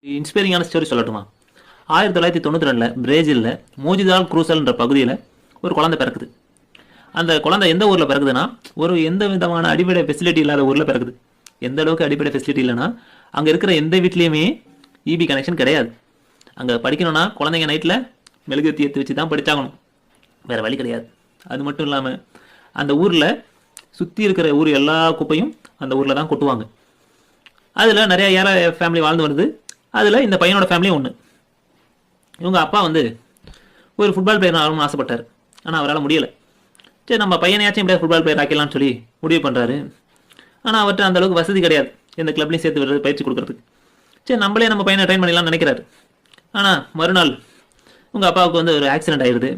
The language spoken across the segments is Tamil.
இன்ஸ்பைரிங்கான ஸ்டோரி சொல்லட்டுமா? 1992 பிரேசிலில் மோஜிதால் குரூசல்ன்ற பகுதியில் ஒரு குழந்தை பிறக்குது. அந்த குழந்தை எந்த ஊரில் பிறக்குதுன்னா, எந்த விதமான அடிப்படை ஃபெசிலிட்டி இல்லாத ஊரில் பிறக்குது. எந்த அளவுக்கு அடிப்படை ஃபெசிலிட்டி இல்லைன்னா, அங்கே இருக்கிற எந்த வீட்லேயுமே இபி கனெக்ஷன் கிடையாது. அங்கே படிக்கணும்னா குழந்தைங்க நைட்டில் மெழுகுவர்த்தி ஏற்றி வச்சு தான் படித்தாகணும், வேறு வழி கிடையாது. அது மட்டும் இல்லாமல் அந்த ஊரில் சுற்றி இருக்கிற ஊர் எல்லா குப்பையும் அந்த ஊரில் தான் கொட்டுவாங்க. அதில் நிறைய ஏழை ஃபேமிலி வாழ்ந்து வருது. அதில் இந்த பையனோட ஃபேமிலியும் ஒன்று. இவங்க அப்பா ஒரு ஃபுட்பால் பிளேயர் ஆகணும்னு ஆசைப்பட்டார். ஆனால் அவரால் முடியலை. சரி, நம்ம பையனையாச்சும் எப்படியா ஃபுட்பால் பிளேயர் ஆக்கிடலாம்னு சொல்லி முடிவு பண்ணுறாரு. ஆனால் அவர்கிட்ட அந்தளவுக்கு வசதி கிடையாது, எந்த கிளப்லையும் சேர்த்து விடுறது, பயிற்சி கொடுக்குறதுக்கு. சரி, நம்மளே நம்ம பையனை ட்ரெயின் பண்ணிடலாம்னு நினைக்கிறாரு. ஆனால் மறுநாள் உங்கள் அப்பாவுக்கு ஒரு ஆக்சிடென்ட் ஆகிடுது.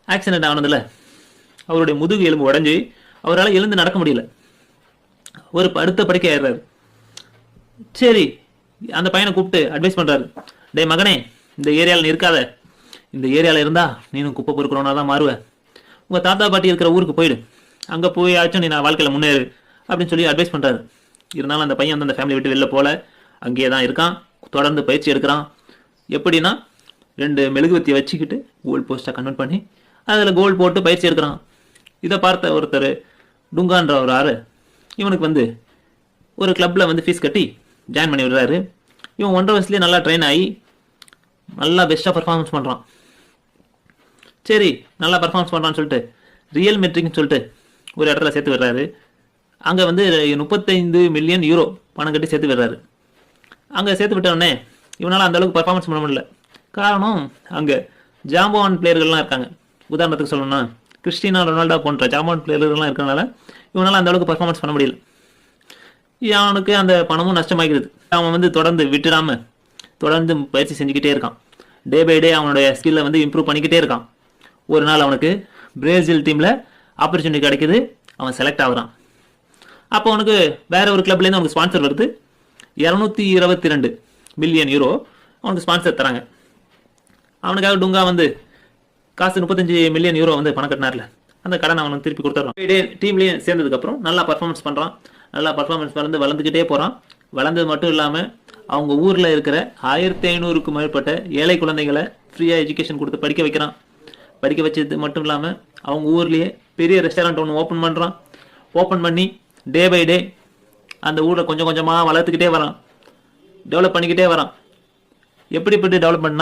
ஆக்சிடென்ட் ஆனதில் அவருடைய முதுகு எலும்பு உடஞ்சி அவரால் எழுந்து நடக்க முடியல. ஒரு படுத்த படுக்கை ஆயிடுறாரு. சரி, அந்த பையனை கூப்பிட்டு அட்வைஸ் பண்ணுறாரு. டே மகனே, இந்த ஏரியாவில் நீ இருக்காத, இந்த ஏரியாவில் இருந்தால் நீனும் குப்பை பொறுக்கிறவனா தான் மாறுவேன். உங்கள் தாத்தா பாட்டி இருக்கிற ஊருக்கு போயிடு, அங்கே போயாச்சும் நீ நான் வாழ்க்கையில் முன்னேறு அப்படின்னு சொல்லி அட்வைஸ் பண்ணுறாரு. இருந்தாலும் அந்த பையன் அந்த ஃபேமிலி விட்டு வெளில போல, அங்கேயே தான் இருக்கான். தொடர்ந்து பயிற்சி எடுக்கிறான். எப்படின்னா, 2 மெழுகுவத்தியை வச்சுக்கிட்டு கோல் போஸ்ட்டாக கன்வெர்ட் பண்ணி அதில் கோல் போட்டு பயிற்சி எடுக்கிறான். இதை பார்த்த ஒருத்தர் டுங்கான்ற ஒரு ஆறு இவனுக்கு ஒரு கிளப்பில் ஃபீஸ் கட்டி ஜாயின் பண்ணி விடுறாரு. இவன் 1.5 வயசுலேயே நல்லா ட்ரெயின் ஆகி நல்லா பெஸ்ட்டாக பர்ஃபார்மன்ஸ் பண்ணுறான். சரி, நல்லா பர்ஃபார்மன்ஸ் பண்ணுறான்னு சொல்லிட்டு ரியல் மெட்ரிக்னு சொல்லிட்டு ஒரு இடத்துல சேர்த்து விடுறாரு. அங்கே 35 மில்லியன் யூரோ பணம் கட்டி சேர்த்து விடுறாரு. அங்கே சேர்த்து விட்டோடனே இவனால் அந்தளவுக்கு பர்ஃபார்மன்ஸ் பண்ண முடியல. காரணம், அங்கே ஜாம்பவான் பிளேயர்கள்லாம் இருக்காங்க. உதாரணத்துக்கு சொல்லணும்னா, கிறிஸ்டினா ரொனால்டோ போன்ற ஜாம்பவான் பிளேயர்கள்லாம் இருக்கிறனால இவனால் அந்தளவுக்கு பர்ஃபார்மன்ஸ் பண்ண முடியல. அவனுக்கு அந்த பணமும் நஷ்டமாகிறது. அவன் தொடர்ந்து விட்டுடாம தொடர்ந்து பயிற்சி செஞ்சுக்கிட்டே இருக்கான். டே பை டே அவனுடைய ஸ்கில்லை இம்ப்ரூவ் பண்ணிக்கிட்டே இருக்கான். ஒரு நாள் அவனுக்கு பிரேசில் டீமில் ஆப்பர்ச்சுனிட்டி கிடைக்குது. அவன் செலக்ட் ஆகுறான். அப்போ அவனுக்கு வேற ஒரு கிளப்லேருந்து அவனுக்கு ஸ்பான்சர் வருது. 222 மில்லியன் யூரோ அவனுக்கு ஸ்பான்சர் தராங்க. அவனுக்காக டுங்கா காசு 35 மில்லியன் யூரோ பணம் கட்டினார்ல, அந்த கடன் அவனுக்கு திருப்பி கொடுத்துட்றான். டீம்லேயே சேர்ந்ததுக்கப்புறம் நல்லா பர்ஃபார்மன்ஸ் பண்ணுறான். நல்லா பர்ஃபார்மன்ஸ் வளர்ந்துக்கிட்டே போகிறான். வளர்ந்தது மட்டும் இல்லாமல் அவங்க ஊரில் இருக்கிற 1500க்கும் மேற்பட்ட ஏழை குழந்தைங்களை ஃப்ரீயாக எஜுகேஷன் கொடுத்து படிக்க வைக்கிறான். படிக்க வச்சது மட்டும் இல்லாமல் அவங்க ஊர்லேயே பெரிய ரெஸ்டாரண்ட் ஒன்று ஓப்பன் பண்ணுறான். ஓப்பன் பண்ணி டே பை டே அந்த ஊரை கொஞ்சம் கொஞ்சமாக வளர்த்துக்கிட்டே வரான், டெவலப் பண்ணிக்கிட்டே வரான். எப்படிப்பட்டு டெவலப் பண்ணால்